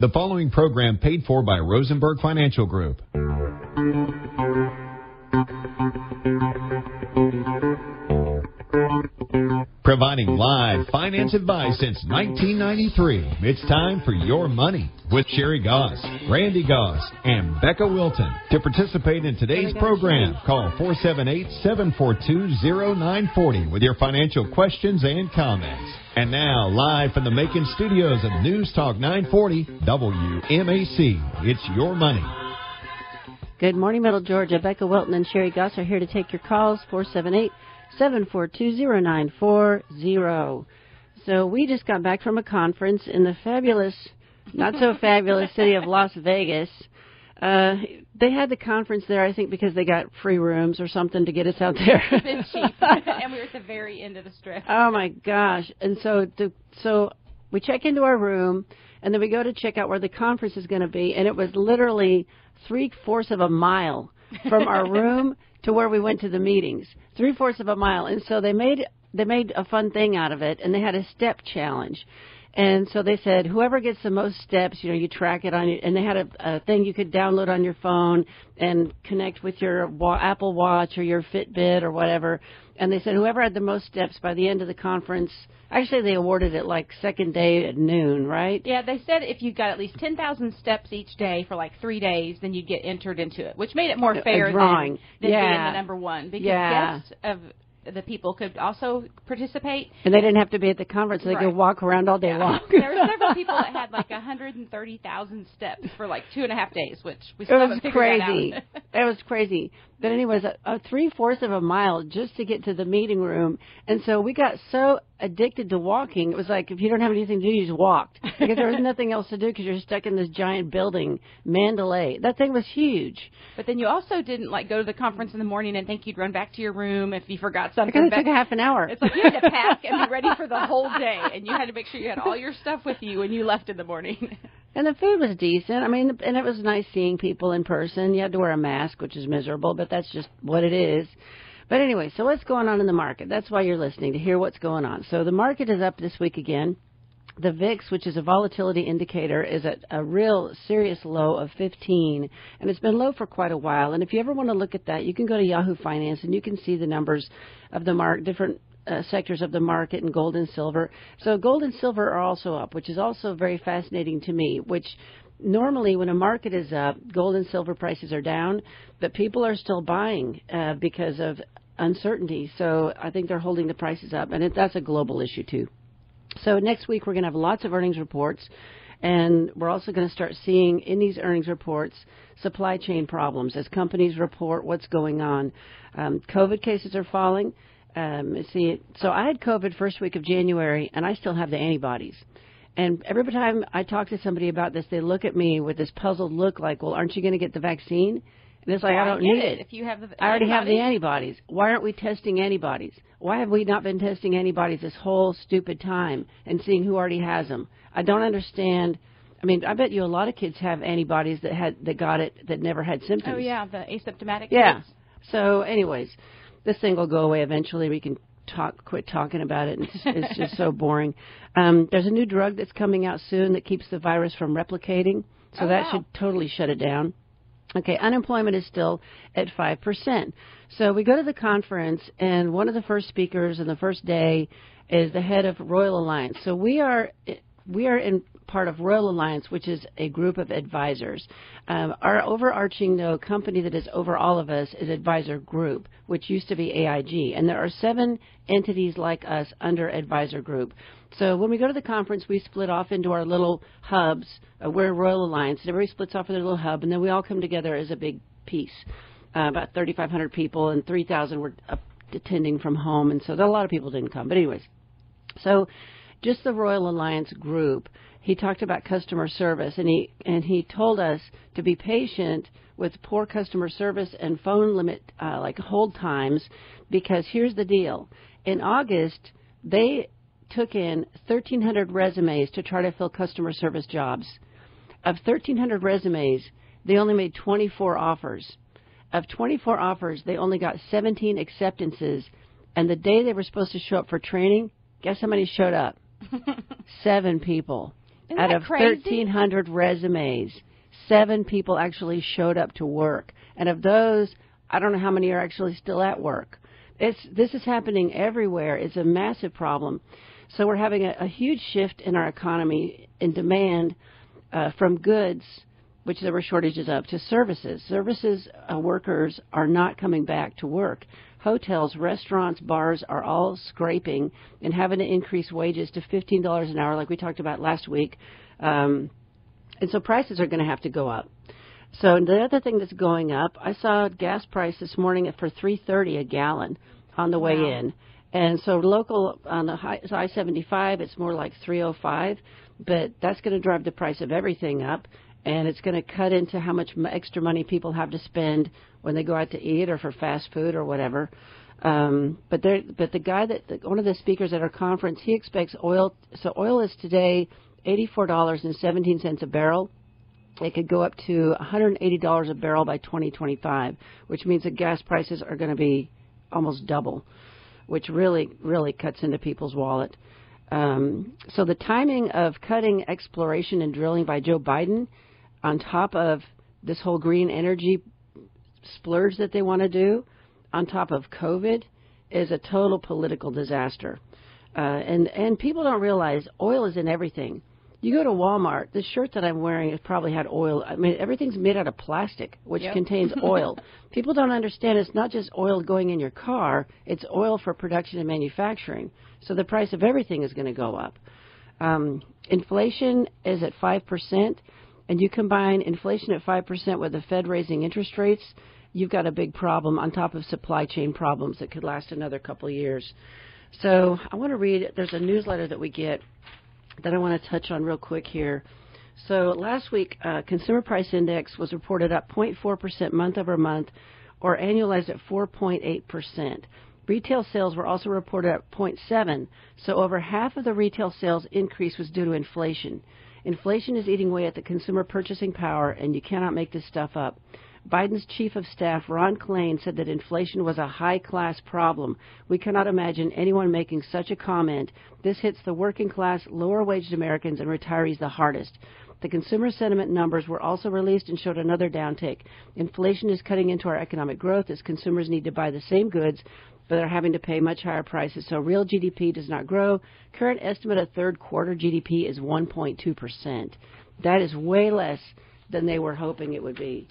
The following program paid for by Rosenberg Financial Group. Providing live finance advice since 1993. It's time for Your Money with Sherri Goss, Randy Goss, and Becca Wilton. To participate in today's program, call 478-742-0940 with your financial questions and comments. And now, live from the Macon studios of News Talk 940 WMAC, it's Your Money. Good morning, Middle Georgia. Becca Wilton and Sherri Goss are here to take your calls, 478-742-0940. So we just got back from a conference in the fabulous, not so fabulous city of Las Vegas. They had the conference there, I think, because they got free rooms or something to get us out there. It's been cheap, and we were at the very end of the strip. Oh, my gosh. And so we check into our room, and then we go to check out where the conference is going to be, and it was literally 3/4 of a mile from our room to where we went to the meetings. 3/4 of a mile. And so they made a fun thing out of it, and they had a step challenge. And so they said, whoever gets the most steps, you track it on your, and they had a thing you could download on your phone and connect with your Apple Watch or your Fitbit or whatever. And they said whoever had the most steps by the end of the conference, actually they awarded it like second day at noon, right? Yeah, they said if you got at least 10,000 steps each day for like 3 days, then you'd get entered into it, which made it more fair than being the number one. Because guests of the people could also participate. And they didn't have to be at the conference. They could walk around all day long. There were several people that had like 130,000 steps for like 2.5 days, which we still haven't figured that out. It was crazy. But anyways, a 3/4 of a mile just to get to the meeting room. And so we got so addicted to walking. It was like if you don't have anything to do, you just walked. Because there was nothing else to do because you're stuck in this giant building, Mandalay. That thing was huge. But then you also didn't like go to the conference in the morning and think you'd run back to your room if you forgot something. Because it took a half an hour. It's like you had to pack and be ready for the whole day. And you had to make sure you had all your stuff with you when you left in the morning. And the food was decent. I mean, and it was nice seeing people in person. You had to wear a mask, which is miserable, but that's just what it is. But anyway, so what's going on in the market? That's why you're listening, to hear what's going on. So the market is up this week again. The VIX, which is a volatility indicator, is at a real serious low of 15, and it's been low for quite a while. And if you ever want to look at that, you can go to Yahoo Finance, and you can see the numbers of the different sectors of the market in gold and silver. So gold and silver are also up, which is also very fascinating to me, which normally when a market is up, gold and silver prices are down, but people are still buying because of uncertainty. So I think they're holding the prices up, and that's a global issue too. So next week we're going to have lots of earnings reports, and we're also going to start seeing in these earnings reports supply chain problems as companies report what's going on. COVID cases are falling. So I had COVID first week of January, and I still have the antibodies. And every time I talk to somebody about this, they look at me with this puzzled look like, well, aren't you going to get the vaccine? And it's like, I don't need it. If you have I already have the antibodies. Why aren't we testing antibodies? Why have we not been testing antibodies this whole stupid time and seeing who already has them? I don't understand. I mean, I bet you a lot of kids have antibodies that got it that never had symptoms. Oh, yeah, the asymptomatic kids. kids. So anyways, this thing will go away eventually. We can quit talking about it. It's just so boring. There's a new drug that's coming out soon that keeps the virus from replicating. So that should totally shut it down. Okay, unemployment is still at 5%. So we go to the conference, and one of the first speakers on the first day is the head of Royal Alliance. So we are in part of Royal Alliance, which is a group of advisors. Our overarching company that is over all of us is Advisor Group, which used to be AIG. And there are 7 entities like us under Advisor Group. So when we go to the conference, we split off into our little hubs. We're Royal Alliance. Everybody splits off in their little hub, and then we all come together as a big piece. About 3,500 people, and 3,000 were attending from home. And so a lot of people didn't come. But anyways, so just the Royal Alliance group, he talked about customer service, and he told us to be patient with poor customer service and phone limit, like hold times, because here's the deal. In August, they took in 1,300 resumes to try to fill customer service jobs. Of 1,300 resumes, they only made 24 offers. Of 24 offers, they only got 17 acceptances, and the day they were supposed to show up for training, guess how many showed up? 7 people. out of 1,300 resumes, 7 people actually showed up to work. And of those, I don't know how many are actually still at work. This is happening everywhere. It's a massive problem. So we're having a huge shift in our economy in demand from goods, which there were shortages of, to services. Services workers are not coming back to work. Hotels, restaurants, bars are all scraping and having to increase wages to $15 an hour like we talked about last week. And so prices are going to have to go up. So the other thing that's going up, I saw gas price this morning for $3.30 a gallon on the way in. And so local on the I-75, it's more like $3.05, but that's going to drive the price of everything up, and it's going to cut into how much extra money people have to spend when they go out to eat or for fast food or whatever. But the guy one of the speakers at our conference, he expects oil. So oil is today $84.17 a barrel. It could go up to $180 a barrel by 2025, which means that gas prices are going to be almost double, which really, really cuts into people's wallet. So the timing of cutting exploration and drilling by Joe Biden on top of this whole green energy splurge that they want to do, on top of COVID, is a total political disaster. And people don't realize oil is in everything. You go to Walmart, the shirt that I'm wearing has probably had oil. I mean, everything's made out of plastic, which contains oil. People don't understand it's not just oil going in your car. It's oil for production and manufacturing. So the price of everything is going to go up. Inflation is at 5%, and you combine inflation at 5% with the Fed raising interest rates, you've got a big problem on top of supply chain problems that could last another couple of years. So I want to read, there's a newsletter that we get that I want to touch on real quick here. So last week, Consumer Price Index was reported up 0.4% month over month, or annualized at 4.8%. Retail sales were also reported at 0.7%, so over half of the retail sales increase was due to inflation. Inflation is eating away at the consumer purchasing power, and you cannot make this stuff up. Biden's chief of staff, Ron Klain, said that inflation was a high-class problem. We cannot imagine anyone making such a comment. This hits the working class, lower-waged Americans, and retirees the hardest. The consumer sentiment numbers were also released and showed another downtick. Inflation is cutting into our economic growth as consumers need to buy the same goods, but are having to pay much higher prices. So real GDP does not grow. Current estimate of third quarter GDP is 1.2%. That is way less than they were hoping it would be.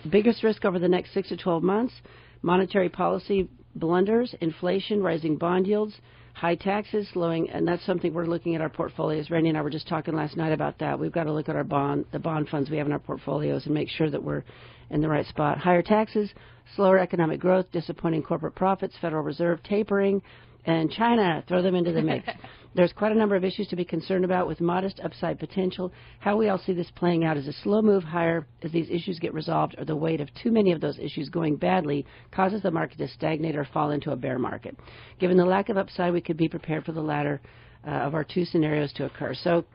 Biggest risk over the next 6 to 12 months, monetary policy blunders, inflation, rising bond yields, high taxes, slowing, and that's something we're looking at our portfolios. Randy and I were just talking last night about that. We've got to look at the bond funds we have in our portfolios and make sure that we're in the right spot. Higher taxes, slower economic growth, disappointing corporate profits, Federal Reserve tapering, and China, throw them into the mix. There's quite a number of issues to be concerned about with modest upside potential. How we all see this playing out is a slow move higher as these issues get resolved, or the weight of too many of those issues going badly causes the market to stagnate or fall into a bear market. Given the lack of upside, we could be prepared for the latter of our two scenarios to occur. So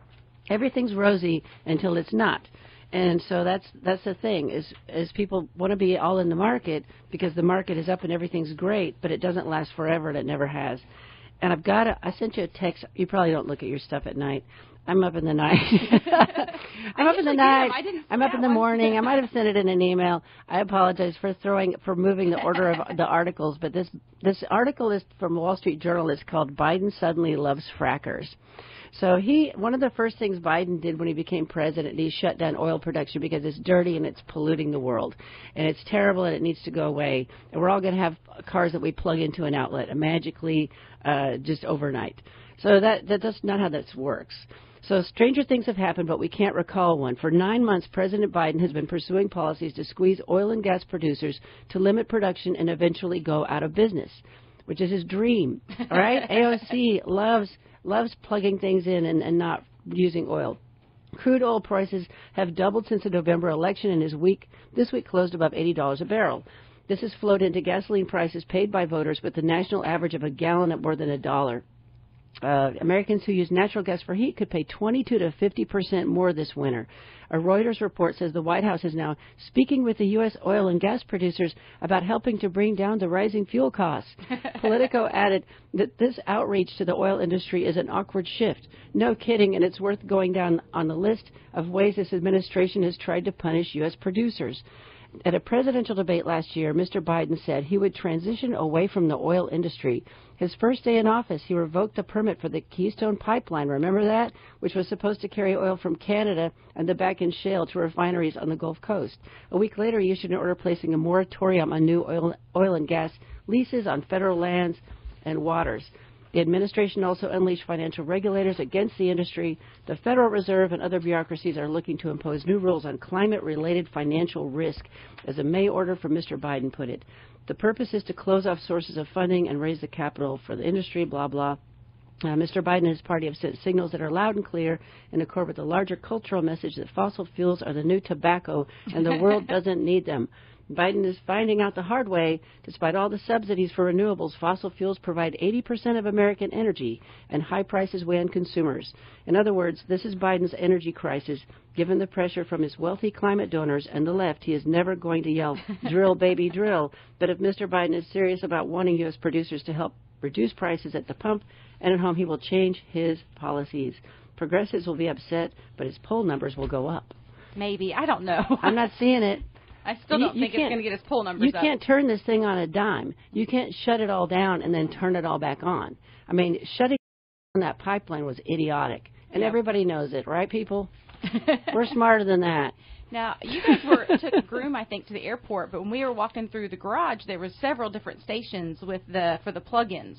everything's rosy until it's not. And so that's the thing, is people want to be all in the market because the market is up and everything's great, but it doesn't last forever, and it never has. And I sent you a text. You probably don't look at your stuff at night. I'm up in the night. I'm up in the night. I'm up in the morning. I might have sent it in an email. I apologize for moving the order of the articles, but this article is from Wall Street Journal. It's called "Biden Suddenly Loves Frackers." So one of the first things Biden did when he became president, he shut down oil production because it's dirty and it's polluting the world. And it's terrible and it needs to go away. And we're all going to have cars that we plug into an outlet magically just overnight. So that's not how this works. So stranger things have happened, but we can't recall one. For 9 months, President Biden has been pursuing policies to squeeze oil and gas producers to limit production and eventually go out of business, which is his dream. All right? AOC loves plugging things in and not using oil. Crude oil prices have doubled since the November election, and this week closed above $80 a barrel. This has flowed into gasoline prices paid by voters, with the national average of a gallon at more than $1. Americans who use natural gas for heat could pay 22 to 50% more this winter. A Reuters report says the White House is now speaking with the U.S. oil and gas producers about helping to bring down the rising fuel costs. Politico added that this outreach to the oil industry is an awkward shift. No kidding, and it's worth going down on the list of ways this administration has tried to punish U.S. producers. At a presidential debate last year, Mr. Biden said he would transition away from the oil industry. His first day in office, he revoked the permit for the Keystone Pipeline, remember that? Which was supposed to carry oil from Canada and the Bakken Shale to refineries on the Gulf Coast. A week later, he issued an order placing a moratorium on new oil and gas leases on federal lands and waters. The administration also unleashed financial regulators against the industry. The Federal Reserve and other bureaucracies are looking to impose new rules on climate-related financial risk, as a May order from Mr. Biden put it. The purpose is to close off sources of funding and raise the capital for the industry, blah, blah. Mr. Biden and his party have sent signals that are loud and clear in accord with the larger cultural message that fossil fuels are the new tobacco and the world doesn't need them. Biden is finding out the hard way. Despite all the subsidies for renewables, fossil fuels provide 80% of American energy, and high prices weigh on consumers. In other words, this is Biden's energy crisis. Given the pressure from his wealthy climate donors and the left, he is never going to yell, drill, baby, drill. But if Mr. Biden is serious about wanting U.S. producers to help reduce prices at the pump and at home, he will change his policies. Progressives will be upset, but his poll numbers will go up. Maybe. I don't know. I'm not seeing it. I still don't think it's going to get his poll numbers up. You can't turn this thing on a dime. You can't shut it all down and then turn it all back on. I mean, shutting down that pipeline was idiotic. And everybody knows it, right, people? We're smarter than that. Now, you guys took a groom, I think, to the airport, but when we were walking through the garage, there were several different stations for the plug-ins.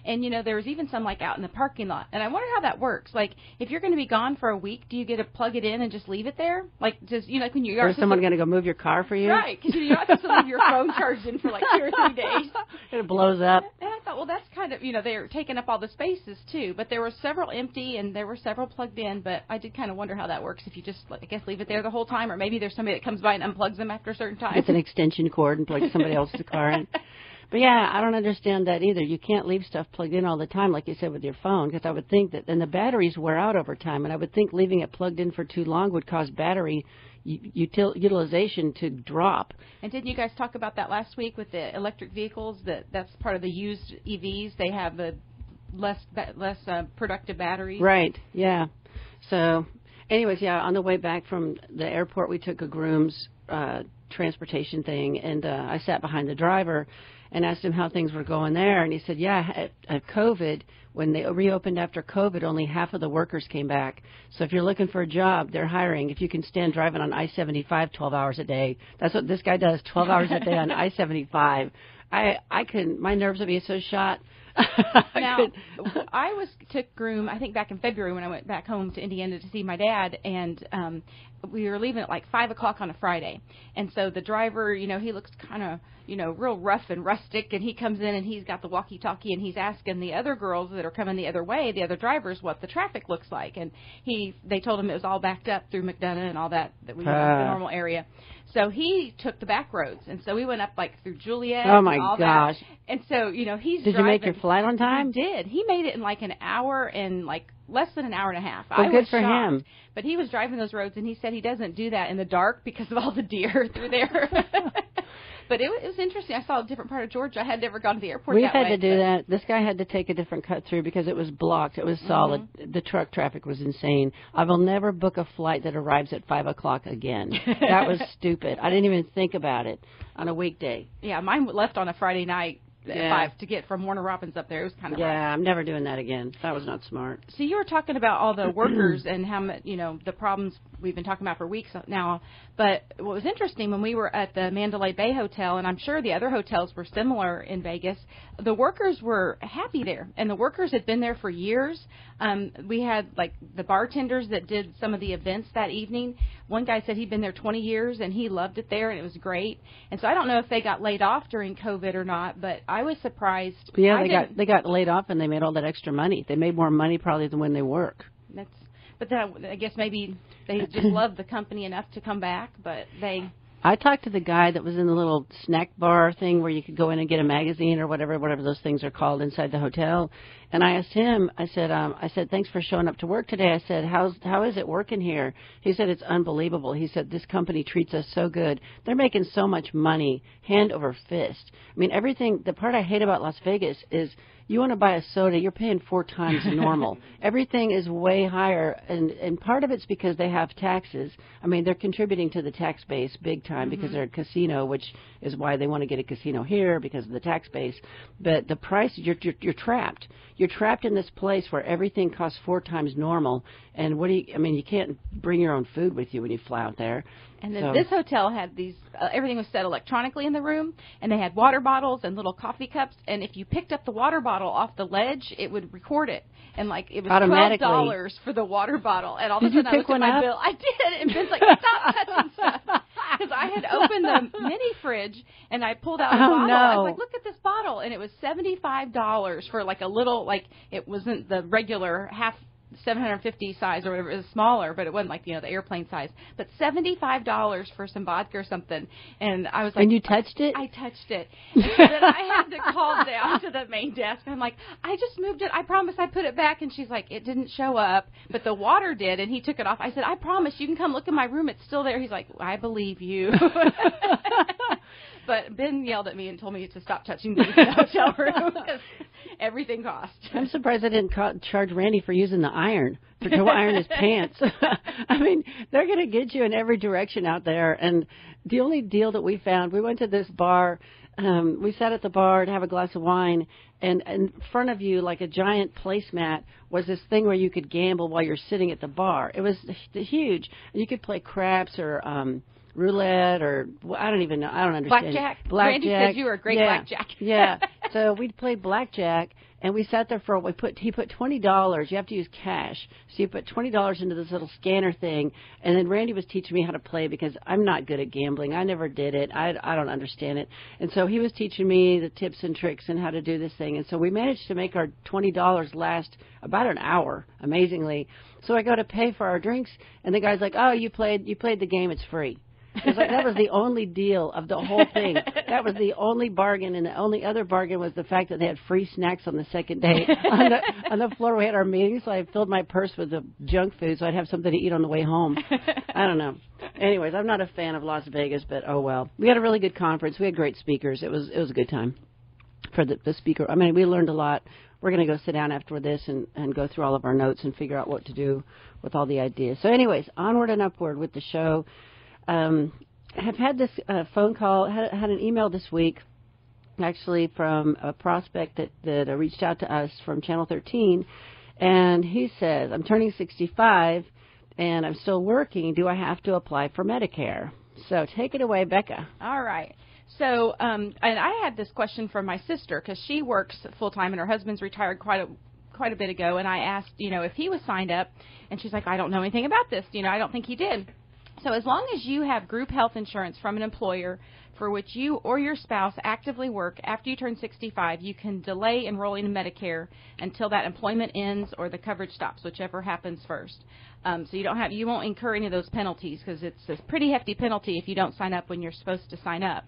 And, you know, there was even some, like, out in the parking lot. And I wonder how that works. Like, if you're going to be gone for a week, do you get to plug it in and just leave it there? Like, just, you know, like when you're... Or is someone going to go move your car for you? Right, because you're not supposed to leave your phone charged in for, like, 2 or 3 days. It blows up. And I thought, well, that's kind of, you know, they're taking up all the spaces, too. But there were several empty, and there were several plugged in. But I did kind of wonder how that works if you just, I guess, leave it there the whole time. Or maybe there's somebody that comes by and unplugs them after a certain time. It's an extension cord and plugs somebody else's car in. But, yeah, I don't understand that either. You can't leave stuff plugged in all the time, like you said, with your phone, because I would think that then the batteries wear out over time, and I would think leaving it plugged in for too long would cause battery utilization to drop. And didn't you guys talk about that last week with the electric vehicles, that's part of the used EVs? They have the less productive batteries. Right, yeah. So, anyways, yeah, on the way back from the airport, we took a groom's transportation thing, and I sat behind the driver and asked him how things were going there. And he said, yeah, at COVID, when they reopened after COVID, only half of the workers came back. So if you're looking for a job, they're hiring. If you can stand driving on I-75 12 hours a day, that's what this guy does, 12 hours a day on I-75. I couldn't, my nerves would be so shot. Now, I took groom, I think back in February when I went back home to Indiana to see my dad, and we were leaving at like 5 o'clock on a Friday. And so the driver, you know, he looks kind of, you know, real rough and rustic, and he comes in and he's got the walkie-talkie, and he's asking the other girls that are coming the other way, the other drivers, what the traffic looks like. And they told him it was all backed up through McDonough and all that we have the normal area. So he took the back roads, and so we went up like through Juliet. Oh my and all gosh! That. And so you know he's. Did driving. You make your flight on time? He did. He made it in like an hour and like less than an hour and a half. Well, I good was for shocked. him. But he was driving those roads, and he said he doesn't do that in the dark because of all the deer through there. But it was interesting. I saw a different part of Georgia. I had never gone to the airport. We had to do that. This guy had to take a different cut through because it was blocked. It was solid. Mm-hmm. The truck traffic was insane. I will never book a flight that arrives at 5 o'clock again. That was stupid. I didn't even think about it on a weekday. Yeah, mine left on a Friday night at 5 to get from Warner Robins up there. It was kind of rough. I'm never doing that again. That was not smart. So you were talking about all the workers and how much, you know, the problems we've been talking about for weeks now. But what was interesting, when we were at the Mandalay Bay Hotel, and I'm sure the other hotels were similar in Vegas, the workers were happy there. And the workers had been there for years. We had, like, the bartenders that did some of the events that evening. One guy said he'd been there 20 years, and he loved it there, and it was great. And so I don't know if they got laid off during COVID or not, but I was surprised. Yeah, they got laid off, and they made all that extra money. They made more money probably than when they work. But then I guess maybe they just loved the company enough to come back, but they... I talked to the guy that was in the little snack bar thing where you could go in and get a magazine or whatever those things are called inside the hotel. And I asked him, I said, thanks for showing up to work today. I said, how is it working here? He said, it's unbelievable. He said, this company treats us so good. They're making so much money, hand over fist. I mean, everything, the part I hate about Las Vegas is you want to buy a soda, you're paying 4 times normal. Everything is way higher, and part of it's because they have taxes. I mean, they're contributing to the tax base big time because they're a casino, which is why they want to get a casino here because of the tax base. But the price, you're trapped. You're trapped in this place where everything costs 4 times normal. And you can't bring your own food with you when you fly out there. And then this hotel had these, everything was set electronically in the room, and they had water bottles and little coffee cups, and if you picked up the water bottle off the ledge, it would record it. And, like, it was $12 for the water bottle. And all of a sudden I looked at my bill. I did, and Ben's like, stop touching stuff. Because I had opened the mini fridge, and I pulled out a bottle. No. I was like, look at this bottle. And it was $75 for, like, a little, like, it wasn't the regular half 750 size or whatever. It was smaller, but it wasn't like, the airplane size. But $75 for some vodka or something. And I was like... And you touched it? I touched it. And so then I had to call down to the main desk. I'm like, I just moved it. I promise I put it back. And she's like, it didn't show up, but the water did, and he took it off. I said, I promise you can come look in my room. It's still there. He's like, I believe you. But Ben yelled at me and told me to stop touching things in the hotel room because everything costs. I'm surprised I didn't charge Randy for using the iron, to iron his pants. I mean, they're going to get you in every direction out there. And the only deal that we found, we went to this bar. We sat at the bar to have a glass of wine, and in front of you, like a giant placemat, was this thing where you could gamble while you're sitting at the bar. It was huge. You could play craps or... roulette or I don't even know. I don't understand. Blackjack. Randy said you were a great blackjack. Yeah. So we played blackjack, and we sat there for he put $20. You have to use cash. So you put $20 into this little scanner thing, and then Randy was teaching me how to play because I'm not good at gambling. I never did it. I don't understand it. And so he was teaching me the tips and tricks and how to do this thing. And so we managed to make our $20 last about an hour, amazingly. So I go to pay for our drinks, and the guy's like, "Oh, you played the game. It's free." It was like that was the only deal of the whole thing. That was the only bargain, and the only other bargain was the fact that they had free snacks on the second day on the floor we had our meeting. So I filled my purse with the junk food so I'd have something to eat on the way home. I don't know. Anyways, I'm not a fan of Las Vegas, but oh well. We had a really good conference. We had great speakers. It was a good time for the speaker. I mean, we learned a lot. We're going to go sit down after this and go through all of our notes and figure out what to do with all the ideas. So anyways, onward and upward with the show. Have had this phone call, had an email this week, actually from a prospect that reached out to us from Channel 13, and he says, I'm turning 65, and I'm still working. Do I have to apply for Medicare? So take it away, Becca. All right. So, and I had this question from my sister because she works full-time, and her husband's retired quite a bit ago, and I asked, if he was signed up, and she's like, I don't know anything about this. I don't think he did. So as long as you have group health insurance from an employer for which you or your spouse actively work after you turn 65, you can delay enrolling in Medicare until that employment ends or the coverage stops, whichever happens first. So you won't incur any of those penalties because it's a pretty hefty penalty if you don't sign up when you're supposed to sign up.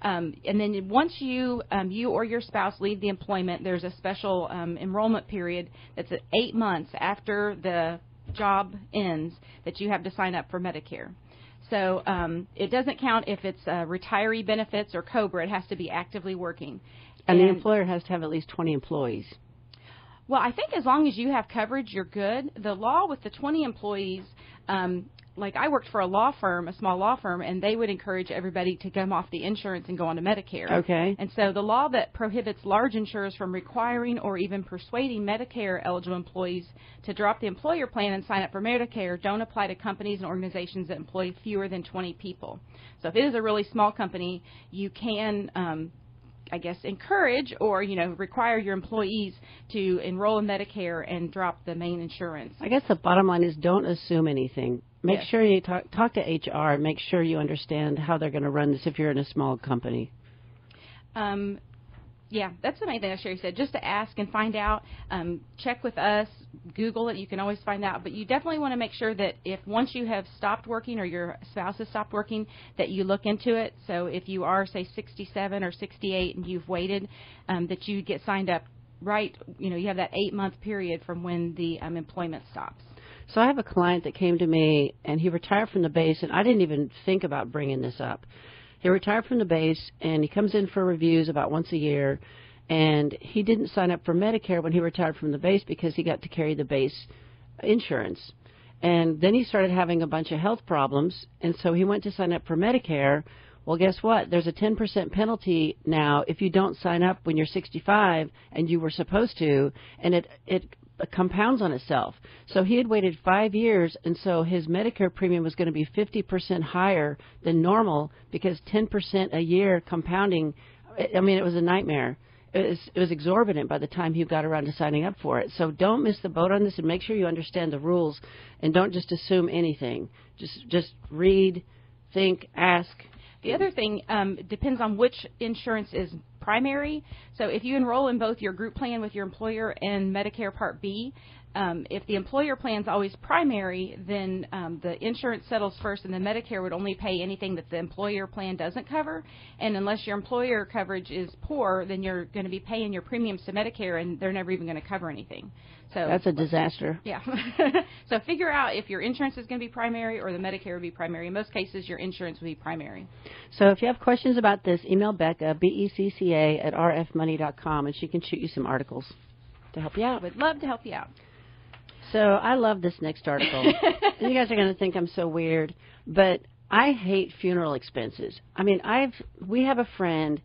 And then once you or your spouse leave the employment, there's a special enrollment period that's 8 months after the job ends that you have to sign up for Medicare. So it doesn't count if it's retiree benefits or COBRA. It has to be actively working. And the employer has to have at least 20 employees. Well, I think as long as you have coverage, you're good. The law with the 20 employees, like I worked for a small law firm, and they would encourage everybody to come off the insurance and go on to Medicare. Okay. And so the law that prohibits large insurers from requiring or even persuading Medicare-eligible employees to drop the employer plan and sign up for Medicare don't apply to companies and organizations that employ fewer than 20 people. So if it is a really small company, you can encourage or, require your employees to enroll in Medicare and drop the main insurance. I guess the bottom line is don't assume anything. Make sure you talk to HR and make sure you understand how they're going to run this if you're in a small company. Yeah, that's the main thing that Sherri said, just to ask and find out. Check with us, Google it, you can always find out. But you definitely want to make sure that if once you have stopped working or your spouse has stopped working, that you look into it. So if you are, say, 67 or 68 and you've waited, that you get signed up right, you have that 8-month period from when the employment stops. So I have a client that came to me, and he retired from the base, and I didn't even think about bringing this up. He retired from the base, and he comes in for reviews about once a year, and he didn't sign up for Medicare when he retired from the base because he got to carry the base insurance. And then he started having a bunch of health problems, and so he went to sign up for Medicare. Well, guess what? There's a 10% penalty now if you don't sign up when you're 65 and you were supposed to, and it compounds on itself. So he had waited 5 years, and so his Medicare premium was going to be 50% higher than normal because 10% a year compounding. I mean, it was a nightmare. It was exorbitant by the time he got around to signing up for it. So don't miss the boat on this, and make sure you understand the rules, and don't just assume anything. Just read, think, ask. The other thing depends on which insurance is primary. So if you enroll in both your group plan with your employer and Medicare Part B, if the employer plan is always primary, then the insurance settles first, and the Medicare would only pay anything that the employer plan doesn't cover. And unless your employer coverage is poor, then you're going to be paying your premiums to Medicare, and they're never even going to cover anything. So that's a disaster. Yeah. So figure out if your insurance is going to be primary or the Medicare will be primary. In most cases, your insurance will be primary. So if you have questions about this, email Becca, BECCA@rfmoney.com, and she can shoot you some articles to help you out. Would love to help you out. So I love this next article. You guys are going to think I'm so weird, but I hate funeral expenses. I mean, we have a friend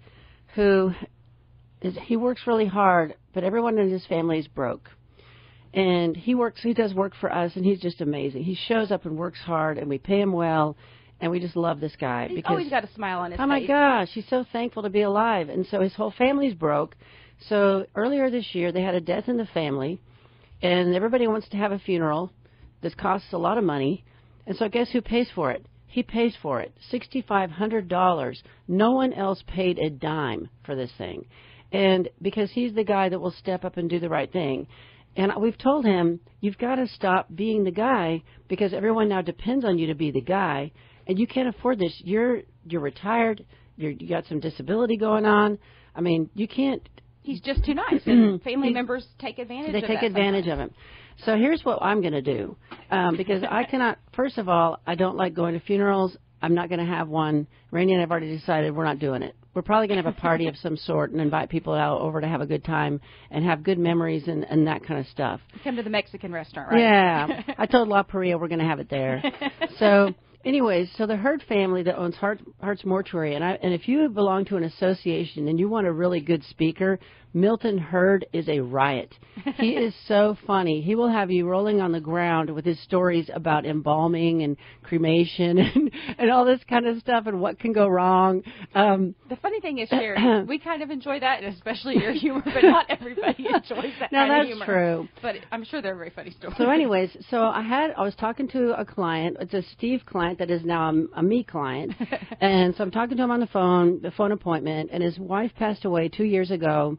who he works really hard, but everyone in his family is broke. And he does work for us, and he's just amazing. He shows up and works hard, and we pay him well, and we just love this guy. He's always got a smile on his face. Oh, my gosh, he's so thankful to be alive. And so his whole family's broke. So earlier this year, they had a death in the family, and everybody wants to have a funeral. This costs a lot of money. And so guess who pays for it? He pays for it, $6,500. No one else paid a dime for this thing. And because he's the guy that will step up and do the right thing. And we've told him, you've got to stop being the guy because everyone now depends on you to be the guy, and you can't afford this. You're retired. You got some disability going on. I mean, you can't. He's just too nice, and family members take advantage of that. They take advantage of him. So here's what I'm going to do, because I cannot. First of all, I don't like going to funerals. I'm not going to have one. Randy and I have already decided we're not doing it. We're probably going to have a party of some sort and invite people out over to have a good time and have good memories and that kind of stuff. Come to the Mexican restaurant, right? Yeah. I told La Paria we're going to have it there. So, anyways, so the Hurd family that owns Hart's Mortuary, and if you belong to an association and you want a really good speaker, Milton Hurd is a riot. He is so funny. He will have you rolling on the ground with his stories about embalming and cremation and all this kind of stuff and what can go wrong. The funny thing is, Sherri, we kind of enjoy that, and especially your humor, but not everybody enjoys that kind of humor. No, that's true. But I'm sure they're very funny stories. So anyways, I was talking to a client. It's a Steve client that is now a me client. And so I'm talking to him on the phone appointment, and his wife passed away 2 years ago.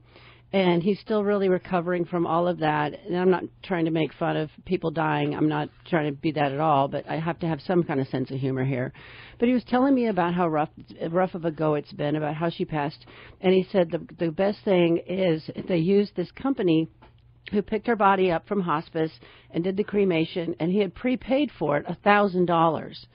And he's still really recovering from all of that. And I'm not trying to make fun of people dying. I'm not trying to be that at all. But I have to have some kind of sense of humor here. But he was telling me about how rough of a go it's been, about how she passed. And he said the best thing is they used this company who picked her body up from hospice and did the cremation. And he had prepaid for it $1,000.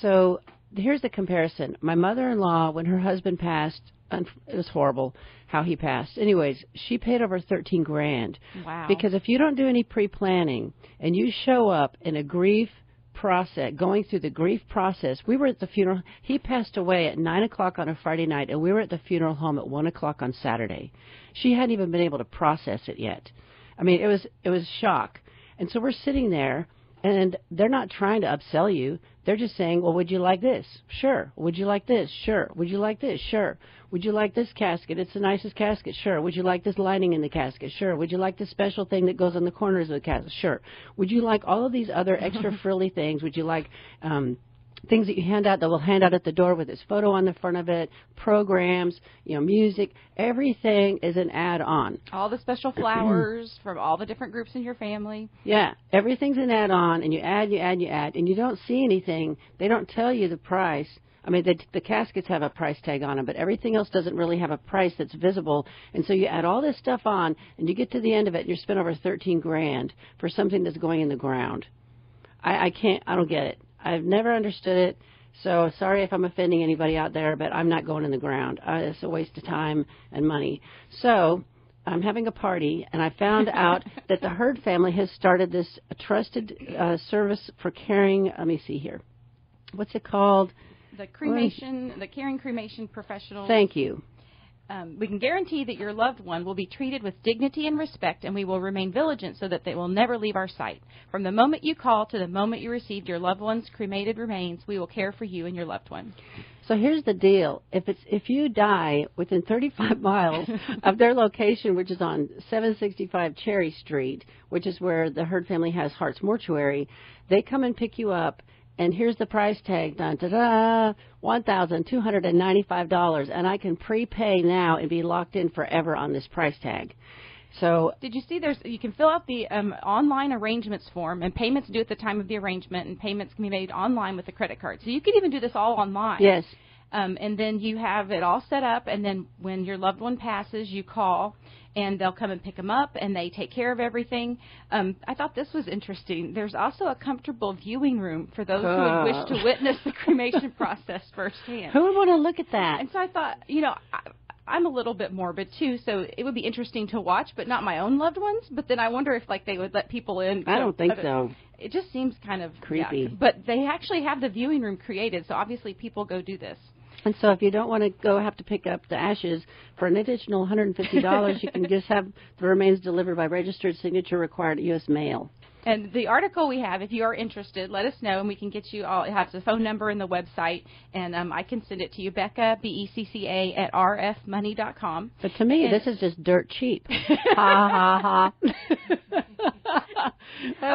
So here's the comparison. My mother-in-law, when her husband passed, it was horrible how he passed. Anyways, she paid over $13,000. Wow. Because if you don't do any pre-planning and you show up in a grief process, going through the grief process, we were at the funeral. He passed away at 9 o'clock on a Friday night, and we were at the funeral home at 1 o'clock on Saturday. She hadn't even been able to process it yet. I mean, it was shock. And so we're sitting there, and they're not trying to upsell you. They're just saying, well, would you like this? Sure. Would you like this? Sure. Would you like this? Sure. Would you like this casket? It's the nicest casket. Sure. Would you like this lining in the casket? Sure. Would you like this special thing that goes on the corners of the casket? Sure. Would you like all of these other extra frilly things? Would you like things that you hand out that we'll hand out at the door with this photo on the front of it, programs, music, everything is an add-on. All the special flowers from all the different groups in your family. Yeah, everything's an add-on, and you add, and you don't see anything. They don't tell you the price. I mean, the caskets have a price tag on them, but everything else doesn't really have a price that's visible. And so you add all this stuff on, and you get to the end of it, and you spend over $13,000 for something that's going in the ground. I don't get it. I've never understood it. So sorry if I'm offending anybody out there, but I'm not going in the ground. It's a waste of time and money. So I'm having a party, and I found out that the Hurd family has started this trusted service for caring. Let me see here. What's it called? The caring cremation professionals. Thank you. We can guarantee that your loved one will be treated with dignity and respect, and we will remain vigilant so that they will never leave our sight. From the moment you call to the moment you received your loved one's cremated remains, we will care for you and your loved one. So here's the deal. If you die within 35 miles of their location, which is on 765 Cherry Street, which is where the Hurd family has Hart's Mortuary, they come and pick you up. And here's the price tag, $1,295, and I can prepay now and be locked in forever on this price tag. So, did you see you can fill out the online arrangements form, and payments due at the time of the arrangement, and payments can be made online with a credit card. So you can even do this all online. Yes. And then you have it all set up, and then when your loved one passes, you call, and they'll come and pick them up, and they take care of everything. I thought this was interesting. There's also a comfortable viewing room for those who would wish to witness the cremation process firsthand. Who would want to look at that? And so I thought, I'm a little bit morbid, too, so it would be interesting to watch, but not my own loved ones. But then I wonder if, they would let people in. I don't think so. It just seems kind of creepy. Yuck. But they actually have the viewing room created, so obviously people go do this. And so if you don't want to have to pick up the ashes for an additional $150, you can just have the remains delivered by registered signature required U.S. mail. And the article we have, if you are interested, let us know, and we can get you all. It has the phone number and the website, and I can send it to you, Becca, BECCA, at rfmoney.com. But to me, this is just dirt cheap. Ha, ha, ha.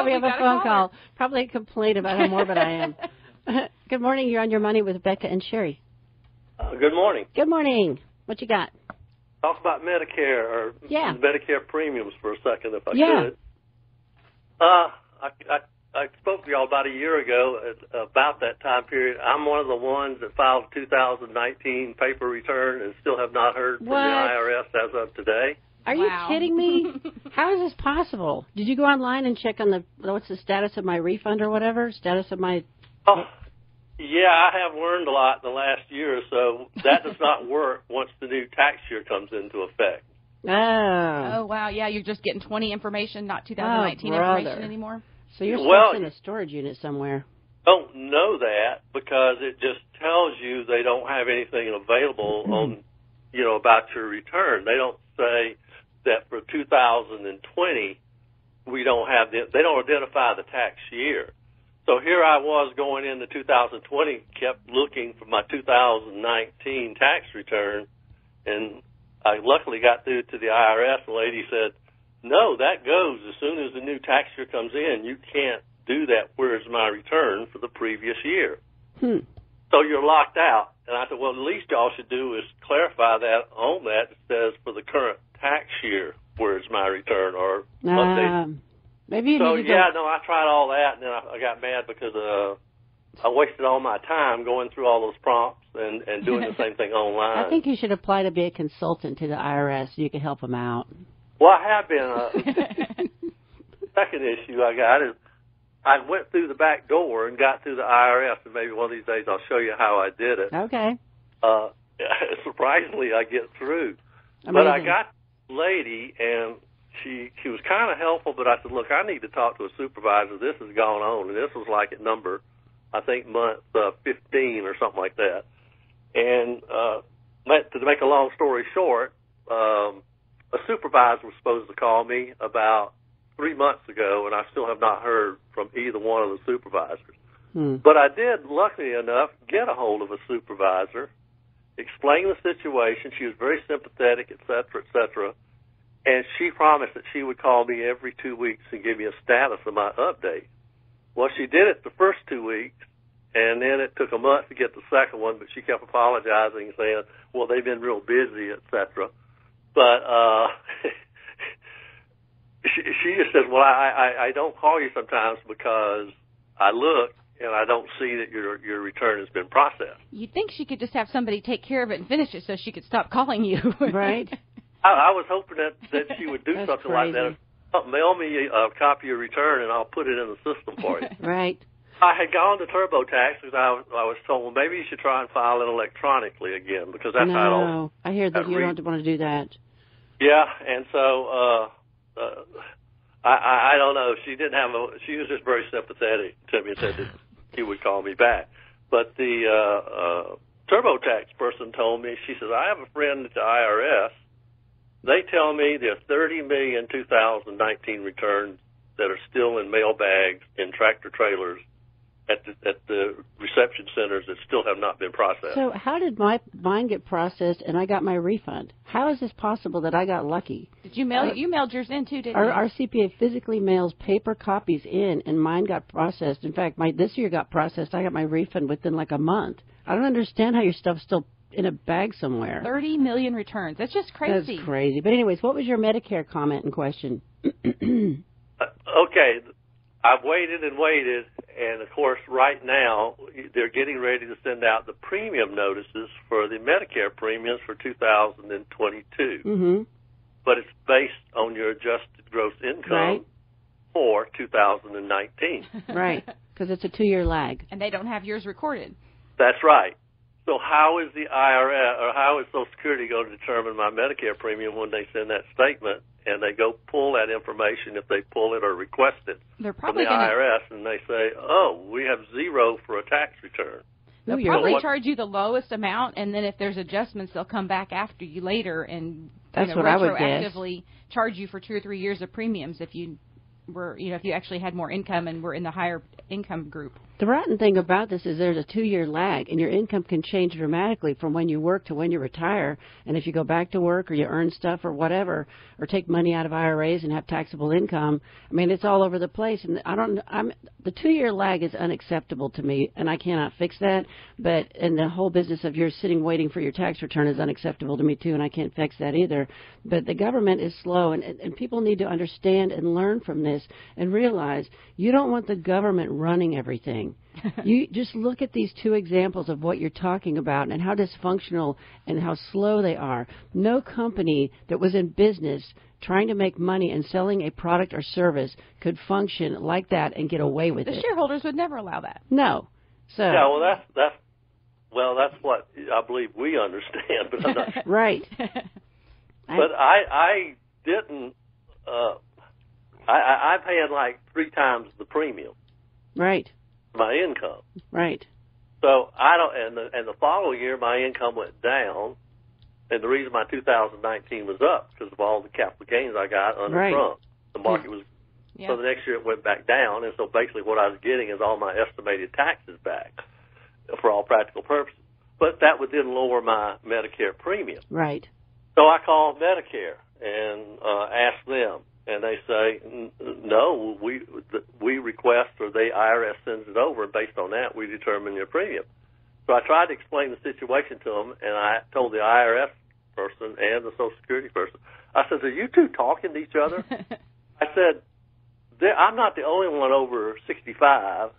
We have a phone call. Probably a complaint about how morbid I am. Good morning. You're on Your Money with Becca and Sherri. Good morning. Good morning. What you got? Talk about Medicare or Medicare premiums for a second, if I could. I spoke to y'all about a year ago about that time period. I'm one of the ones that filed 2019 paper return and still have not heard from the IRS as of today. Are you kidding me? How is this possible? Did you go online and check on what's the status of my refund or whatever? Status of my... Yeah, I have learned a lot in the last year or so. That does not work once the new tax year comes into effect. Oh, wow. Yeah, you're just getting 20 information, not 2019 information anymore. So you're stuck in a storage unit somewhere. Don't know that because it just tells you they don't have anything available on, about your return. They don't say that for 2020 they don't identify the tax year. So here I was going into 2020, kept looking for my 2019 tax return, and I luckily got through to the IRS. The lady said, no, that goes as soon as the new tax year comes in. You can't do that. Where's my return for the previous year? So you're locked out. And I said, well, the least y'all should do is clarify that on that. It says for the current tax year, where's my return, or update. Maybe I tried all that, and then I got mad because I wasted all my time going through all those prompts and doing the same thing online. I think you should apply to be a consultant to the IRS so you can help them out. Well, I have been. Second issue I got is I went through the back door and got through the IRS, and maybe one of these days I'll show you how I did it. Okay. Surprisingly, I get through. Amazing. But I got a lady, and she was kind of helpful, but I said, look, I need to talk to a supervisor. This has gone on, and this was like at number, I think, month 15 or something like that. And to make a long story short, a supervisor was supposed to call me about 3 months ago, and I still have not heard from either one of the supervisors. But I did, luckily enough, get a hold of a supervisor, explain the situation. She was very sympathetic, et cetera, and she promised that she would call me every 2 weeks and give me a status of my update. Well, she did it the first 2 weeks, And then it took a month to get the second one, but she kept apologizing, saying, well, they've been real busy, etc. But she just says, well, I don't call you sometimes because I look and I don't see that your return has been processed. You'd think she could just have somebody take care of it and finish it so she could stop calling you. Right. I was hoping that she would do something crazy. like that. Mail me a copy of your return and I'll put it in the system for you. Right. I had gone to TurboTax because I was told, well, maybe you should try and file it electronically again because that's how it all. No, I hear that you don't want to do that. Yeah, and so I don't know. She didn't have she was just very sympathetic to me and said that he would call me back. But the TurboTax person told me, she says, I have a friend at the IRS. They tell me there are 30 million 2019 returns that are still in mail bags in tractor trailers at the reception centers that still have not been processed. So how did mine get processed and I got my refund? How is this possible that I got lucky? Did you mail? You mailed yours in too, didn't you? Our CPA physically mails paper copies in, and mine got processed. In fact, this year got processed. I got my refund within like a month. I don't understand how your stuff's still in a bag somewhere. 30 million returns. That's just crazy. That's crazy. But anyways, what was your Medicare comment and question? Okay. I've waited and waited, and, of course, right now they're getting ready to send out the premium notices for the Medicare premiums for 2022. Mm-hmm. But it's based on your adjusted gross income for 2019. Right, because it's a 2-year lag. And they don't have yours recorded. That's right. So how is the IRS or how is Social Security going to determine my Medicare premium when they send that statement and they go pull that information if they pull it or request it They're probably from the IRS and they say, oh, we have zero for a tax return? They'll probably charge you the lowest amount, and then if there's adjustments, they'll come back after you later and retroactively charge you for 2 or 3 years of premiums if you were, if you actually had more income and were in the higher income group. The rotten thing about this is there's a 2-year lag, and your income can change dramatically from when you work to when you retire. And if you go back to work or you earn stuff or whatever, or take money out of IRAs and have taxable income, I mean, it's all over the place. And the 2-year lag is unacceptable to me, and I cannot fix that. And the whole business of you're sitting waiting for your tax return is unacceptable to me too, and I can't fix that either. But the government is slow, and people need to understand and learn from this and realize you don't want the government running everything. You just look at these 2 examples of what you're talking about and how dysfunctional and how slow they are. No company that was in business trying to make money and selling a product or service could function like that and get away with it. The shareholders would never allow that. No. So yeah, well, that's what I believe we understand, but I'm not sure. Right. But I didn't. I paid like 3 times the premium. Right. My income. Right. So I don't, and the following year my income went down, and the reason my 2019 was up because of all the capital gains I got under Trump. The market was, so the next year it went back down, and so basically what I was getting is all my estimated taxes back for all practical purposes. But that would then lower my Medicare premium. Right. So I called Medicare and asked them. And they say, no, we request or the IRS sends it over, and based on that, we determine your premium. So I tried to explain the situation to them, and I told the IRS person and the Social Security person, I said, are you two talking to each other? I said, I'm not the only one over 65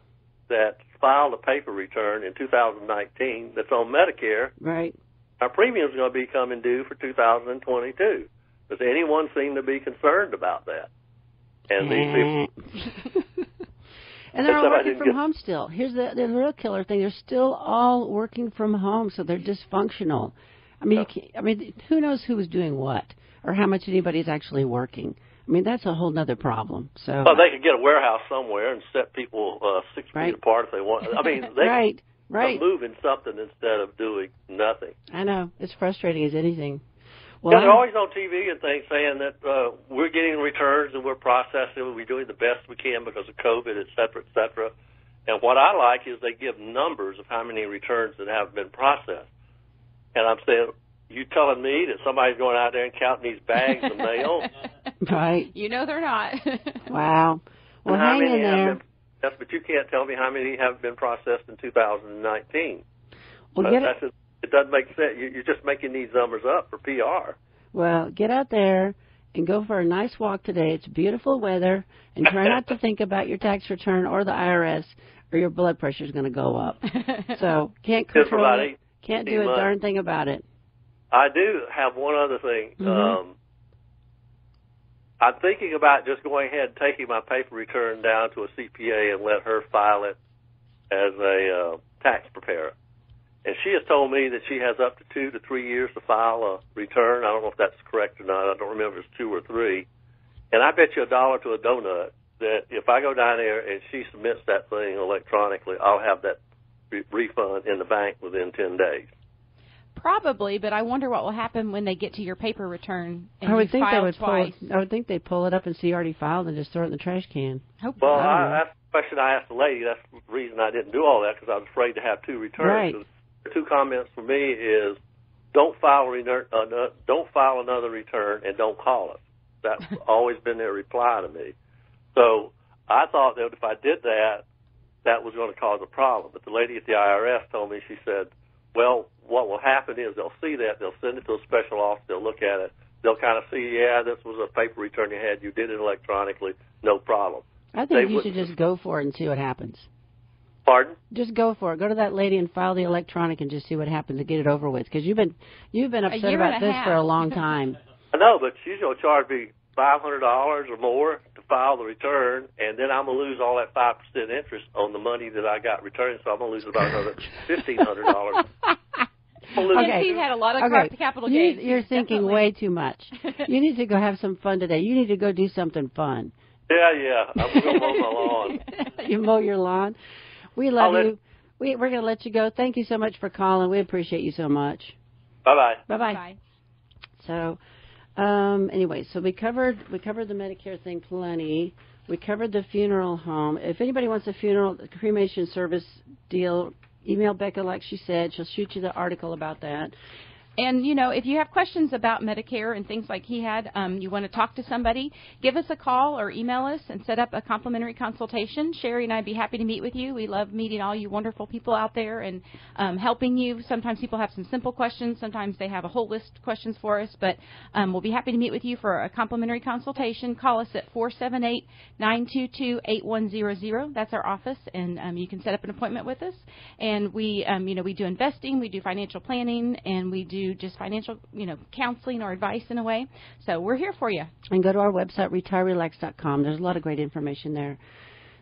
that filed a paper return in 2019 that's on Medicare. Right. Our premium is going to be coming due for 2022. Does anyone seem to be concerned about that? And these people... And they're all working from home still. Here's the real killer thing. They're still all working from home, so they're dysfunctional. I mean, who knows who is doing what or how much anybody's actually working. I mean, that's a whole other problem. So, well, they could get a warehouse somewhere and set people 6 feet apart if they want. I mean, they right. moving something instead of doing nothing. I know. It's frustrating as anything. Well, they're always on TV and things saying that we're getting returns and we're processing and we're doing the best we can because of COVID, et cetera, et cetera. And what I like is they give numbers of how many returns that have been processed. And I'm saying, you telling me that somebody's going out there and counting these bags of mail? Right. You know they're not. Wow. Well, hang in there. Yes, but you can't tell me how many have been processed in 2019. Well, it doesn't make sense. You're just making these numbers up for PR. Well, get out there and go for a nice walk today. It's beautiful weather, and try not to think about your tax return or the IRS, or your blood pressure is going to go up. So can't control it. Can't do a darn thing about it. I do have one other thing. Mm-hmm. I'm thinking about just going ahead and taking my paper return down to a CPA and let her file it as a tax preparer. And she has told me that she has up to 2 to 3 years to file a return. I don't know if that's correct or not. I don't remember if it's 2 or 3. And I bet you $1 to a donut that if I go down there and she submits that thing electronically, I'll have that refund in the bank within 10 days. Probably, but I wonder what will happen when they get to your paper return and I would think they would twice. I would think they'd pull it up and see you already filed and just throw it in the trash can. Well, that's the question I asked the lady. That's the reason I didn't do all that, because I was afraid to have 2 returns. Right. The 2 comments for me is don't file another return and don't call us. That's always been their reply to me. So I thought that if I did that, that was going to cause a problem. But the lady at the IRS told me, she said, well, what will happen is they'll see that, they'll send it to a special office, they'll look at it, they'll kind of see, yeah, this was a paper return you had, you did it electronically, no problem. I think you should just go for it and see what happens. Pardon? Just go for it. Go to that lady and file the electronic and just see what happens and get it over with. Because you've been upset about this for a long time. I know, but she's going to charge me $500 or more to file the return, and then I'm going to lose all that 5% interest on the money that I got returned, so I'm going to lose about another $1,500. Okay. He's had a lot of capital gains. You're thinking way too much. You need to go have some fun today. You need to go do something fun. Yeah. I'm going to mow my lawn. You mow your lawn? We love you. We're going to let you go. Thank you so much for calling. We appreciate you so much. Bye-bye. Bye-bye. Bye. So, anyway, so we covered the Medicare thing plenty. We covered the funeral home. If anybody wants a cremation service deal, email Becca like she said. She'll shoot you the article about that. And, you know, if you have questions about Medicare and things like he had, you want to talk to somebody, give us a call or email us and set up a complimentary consultation. Sherri and I would be happy to meet with you. We love meeting all you wonderful people out there and helping you. Sometimes people have some simple questions. Sometimes they have a whole list of questions for us. But we'll be happy to meet with you for a complimentary consultation. Call us at 478-922-8100. That's our office, and you can set up an appointment with us. And we, we do investing, we do financial planning, and we do just financial, counseling or advice in a way. So we're here for you. And go to our website, retirerelax.com. There's a lot of great information there.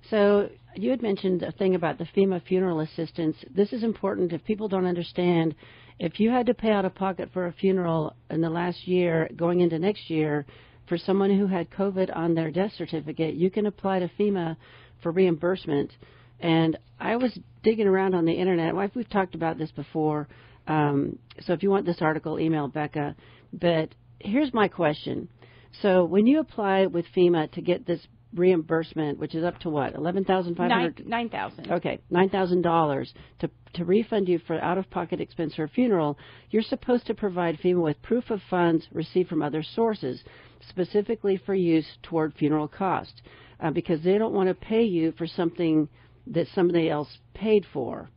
So you had mentioned a thing about the FEMA funeral assistance. This is important if people don't understand. If you had to pay out of pocket for a funeral in the last year, going into next year, for someone who had COVID on their death certificate, you can apply to FEMA for reimbursement. And I was digging around on the Internet. We've talked about this before. So if you want this article, email Becca. But here's my question. So when you apply with FEMA to get this reimbursement, which is up to what, $11,500? $9,000. Okay, $9,000 to refund you for out-of-pocket expense for a funeral, you're supposed to provide FEMA with proof of funds received from other sources, specifically for use toward funeral costs, because they don't want to pay you for something that somebody else paid for.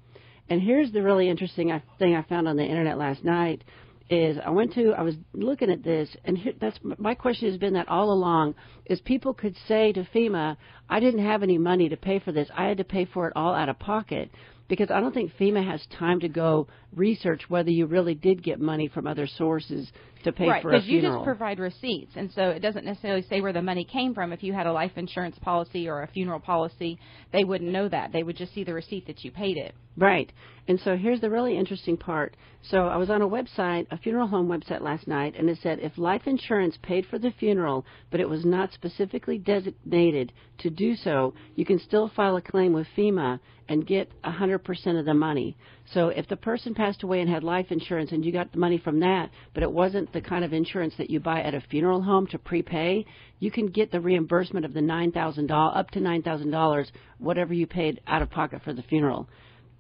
And here's the really interesting thing I found on the Internet last night is I was looking at this, and that's my question has been that all along, is people could say to FEMA, I didn't have any money to pay for this. I had to pay for it all out of pocket, because I don't think FEMA has time to go research whether you really did get money from other sources to pay for a funeral. Right, because you just provide receipts, and so it doesn't necessarily say where the money came from. If you had a life insurance policy or a funeral policy, they wouldn't know that. They would just see the receipt that you paid it. Right. And so here's the really interesting part. So I was on a website, a funeral home website last night, and it said if life insurance paid for the funeral, but it was not specifically designated to do so, you can still file a claim with FEMA and get 100% of the money. So if the person passed away and had life insurance and you got the money from that, but it wasn't the kind of insurance that you buy at a funeral home to prepay, you can get the reimbursement of the $9,000, up to $9,000, whatever you paid out of pocket for the funeral.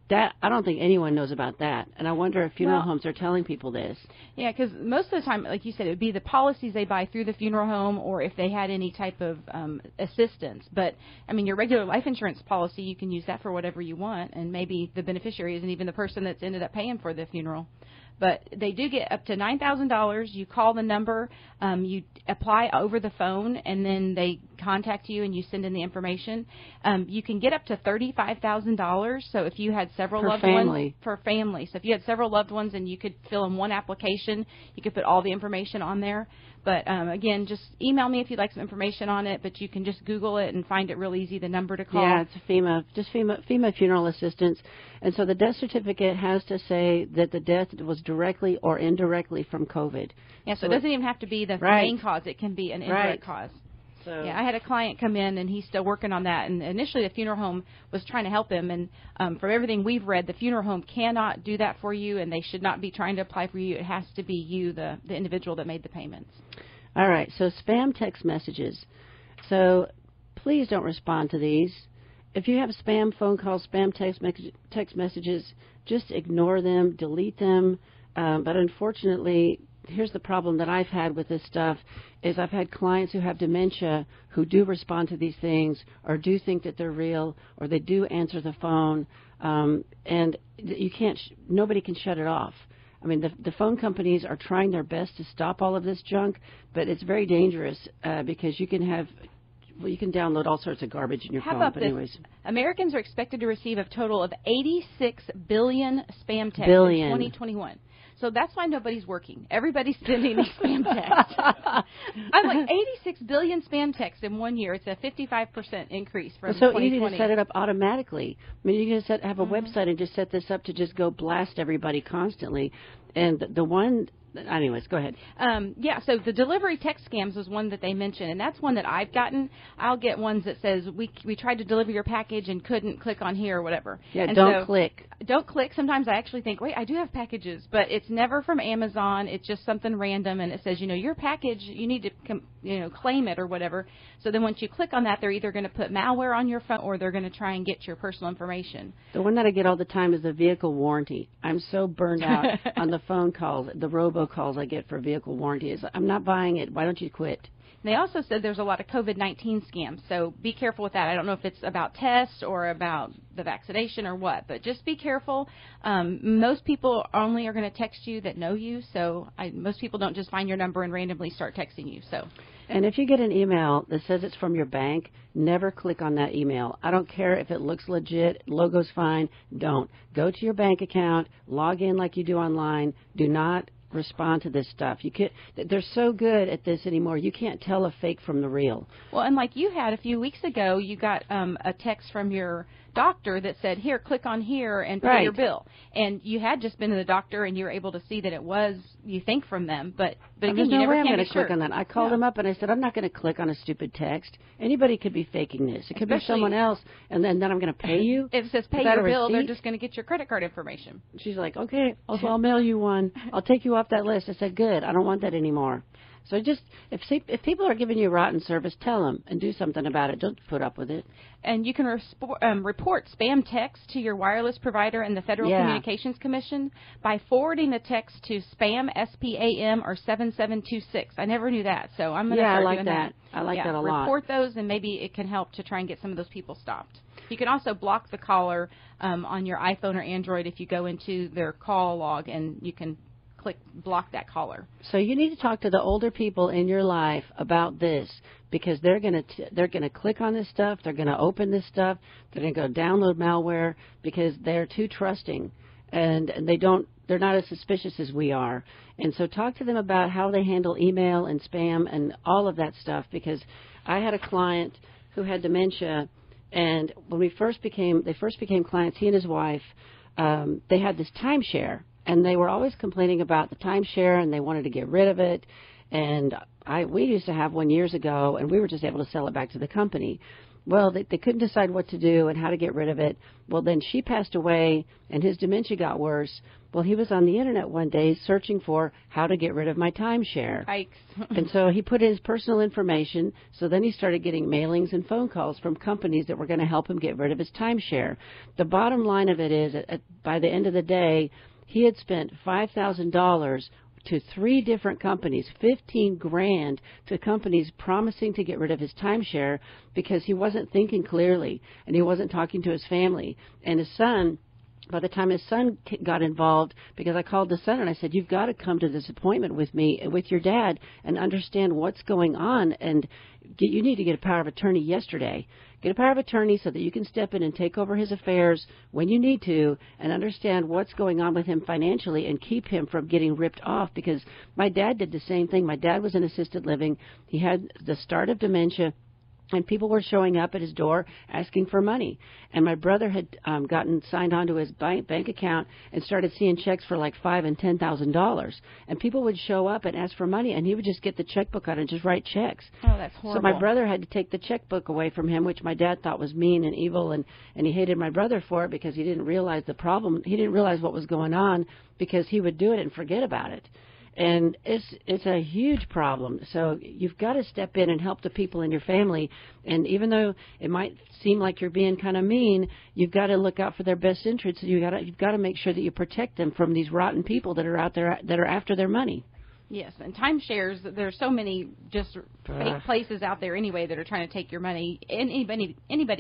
that I don't think anyone knows about that. And I wonder if funeral homes are telling people this. Yeah, because most of the time, like you said, it would be the policies they buy through the funeral home or if they had any type of assistance. But, I mean, your regular life insurance policy, you can use that for whatever you want, and maybe the beneficiary isn't even the person that's ended up paying for the funeral. But they do get up to $9,000. You call the number, you apply over the phone, and then they contact you and you send in the information. You can get up to $35,000. So if you had several loved ones for family, so if you had several loved ones and you could fill in one application, you could put all the information on there. But again, just email me if you'd like some information on it. But you can just Google it and find it real easy. The number to call. Yeah, it's FEMA, just FEMA funeral assistance. And so the death certificate has to say that the death was directly or indirectly from COVID. Yeah, so it doesn't even have to be the main cause. It can be an indirect cause. So. Yeah, I had a client come in, and he's still working on that. And initially, the funeral home was trying to help him. And from everything we've read, the funeral home cannot do that for you, and they should not be trying to apply for you. It has to be you, the individual that made the payments. All right, so spam text messages. So please don't respond to these. If you have spam phone calls, spam text messages, just ignore them, delete them. But unfortunately, here's the problem that I've had with this stuff is I've had clients who have dementia who do respond to these things or do think that they're real or they do answer the phone, and you can't. Nobody can shut it off. I mean, the phone companies are trying their best to stop all of this junk, but it's very dangerous because you can download all sorts of garbage in your phone. How about but anyways. this? Americans are expected to receive a total of 86 billion spam texts in 2021. So that's why nobody's working. Everybody's sending these spam texts. I'm like, 86 billion spam texts in 1 year. It's a 55% increase from 2020. It's so easy to set it up automatically. I mean, you can have a website and just set this up to just go blast everybody constantly. And the one... Anyways, go ahead. Yeah, so the delivery text scams was one that they mentioned, and that's one that I've gotten. I'll get ones that says, we tried to deliver your package and couldn't click on here or whatever. Yeah, and don't click. Don't click. Sometimes I actually think, wait, I do have packages, but it's never from Amazon. It's just something random, and it says, your package, you need to claim it or whatever. So then once you click on that, they're either going to put malware on your phone or they're going to try and get your personal information. The one that I get all the time is the vehicle warranty. I'm so burned out on the phone calls, the robocalls I get for vehicle warranty. I'm not buying it. Why don't you quit? They also said there's a lot of COVID-19 scams, so be careful with that. I don't know if it's about tests or about the vaccination or what, but just be careful. Most people only are going to text you that know you, so most people don't just find your number and randomly start texting you. And if you get an email that says it's from your bank, never click on that email. I don't care if it looks legit, logo's fine, don't. Go to your bank account, log in like you do online. Do not respond to this stuff. They're so good at this anymore. You can't tell a fake from the real. Well, and like you had a few weeks ago, you got a text from your doctor that said, here, click on here and pay your bill. And you had just been to the doctor and you were able to see that it was, you think, from them. But again, there's you no never way I'm can going be to click on that. I called them up and I said, I'm not going to click on a stupid text. Anybody could be faking this. It could be someone else, and then I'm going to pay you. If it says pay your bill, they're just going to get your credit card information. She's like, okay, I'll mail you one. I'll take you off that list. I said, good. I don't want that anymore. So just, if people are giving you rotten service, tell them and do something about it. Don't put up with it. And you can report spam text to your wireless provider and the Federal Communications Commission by forwarding the text to spam, S-P-A-M, or 7726. I never knew that, so I'm going to start doing that. I like that a lot. Report those, and maybe it can help to try and get some of those people stopped. You can also block the caller on your iPhone or Android if you go into their call log, and you can block that caller. So you need to talk to the older people in your life about this, because they're going to click on this stuff, they're going to open this stuff, they're going to go download malware because they're too trusting, and they're not as suspicious as we are. And so talk to them about how they handle email and spam and all of that stuff, because I had a client who had dementia, and when they first became clients, he and his wife, they had this timeshare. And they were always complaining about the timeshare, and they wanted to get rid of it. And we used to have one years ago, and we were just able to sell it back to the company. Well, they couldn't decide what to do and how to get rid of it. Well, then she passed away, and his dementia got worse. Well, he was on the Internet one day searching for how to get rid of my timeshare. Yikes. And so he put in his personal information. So then he started getting mailings and phone calls from companies that were going to help him get rid of his timeshare. The bottom line of it is, by the end of the day, he had spent $5,000 to 3 different companies, $15,000 to companies promising to get rid of his timeshare because he wasn't thinking clearly and he wasn't talking to his family. And his son, by the time his son got involved, because I called the son and I said, you've got to come to this appointment with me, with your dad, and understand what's going on. And you need to get a power of attorney yesterday. Get a power of attorney so that you can step in and take over his affairs when you need to and understand what's going on with him financially and keep him from getting ripped off, because my dad did the same thing. My dad was in assisted living. He had the start of dementia. And people were showing up at his door asking for money. And my brother had gotten signed onto his bank account and started seeing checks for like $5,000 and $10,000. And people would show up and ask for money, and he would just get the checkbook out and just write checks. Oh, that's horrible. So my brother had to take the checkbook away from him, which my dad thought was mean and evil, and he hated my brother for it because he didn't realize the problem. He didn't realize what was going on because he would do it and forget about it. And it's a huge problem. So you've got to step in and help the people in your family. And even though it might seem like you're being kind of mean, you've got to look out for their best interests. You've got to make sure that you protect them from these rotten people that are out there that are after their money. Yes, and timeshares, there's so many just fake places out there anyway that are trying to take your money. Anybody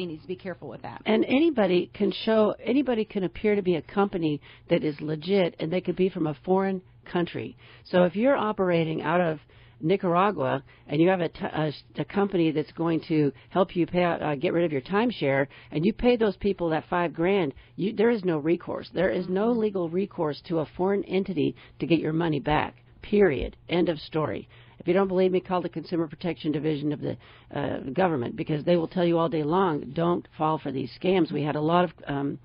needs to be careful with that. And anybody can appear to be a company that is legit, and they could be from a foreign country. So if you're operating out of Nicaragua and you have a company that's going to help you get rid of your timeshare, and you pay those people that $5,000, there is no recourse. There is no legal recourse to a foreign entity to get your money back. Period. End of story. If you don't believe me, call the Consumer Protection Division of the government, because they will tell you all day long, don't fall for these scams. We had a lot of,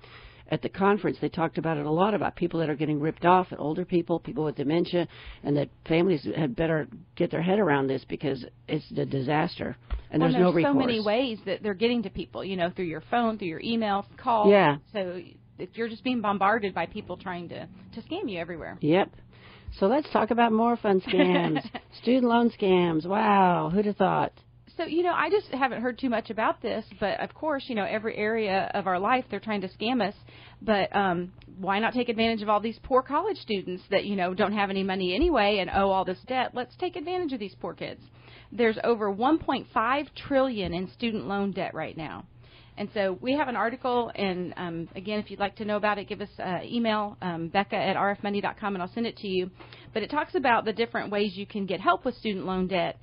at the conference, they talked about it a lot, about people that are getting ripped off, older people with dementia, and that families had better get their head around this because it's a disaster. And there's no recourse. There's so many ways that they're getting to people, through your phone, through your email, calls. Yeah. So if you're just being bombarded by people trying to scam you everywhere. Yep. So let's talk about more fun scams. Student loan scams. Wow, who'd have thought? So, I just haven't heard too much about this, but of course, every area of our life they're trying to scam us. But why not take advantage of all these poor college students that, don't have any money anyway and owe all this debt? Let's take advantage of these poor kids. There's over $1.5 trillion in student loan debt right now. And so we have an article, and again, if you'd like to know about it, give us email, Becca@rfmoney.com, and I'll send it to you. But it talks about the different ways you can get help with student loan debt.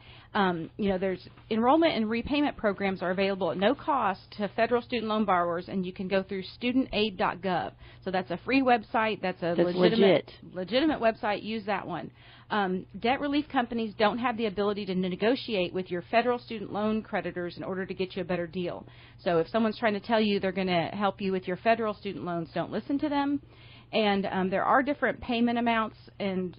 There's enrollment and repayment programs are available at no cost to federal student loan borrowers, and you can go through studentaid.gov. So that's a free website. That's legitimate website. Use that one. Debt relief companies don't have the ability to negotiate with your federal student loan creditors in order to get you a better deal. So if someone's trying to tell you they're going to help you with your federal student loans, don't listen to them. And there are different payment amounts and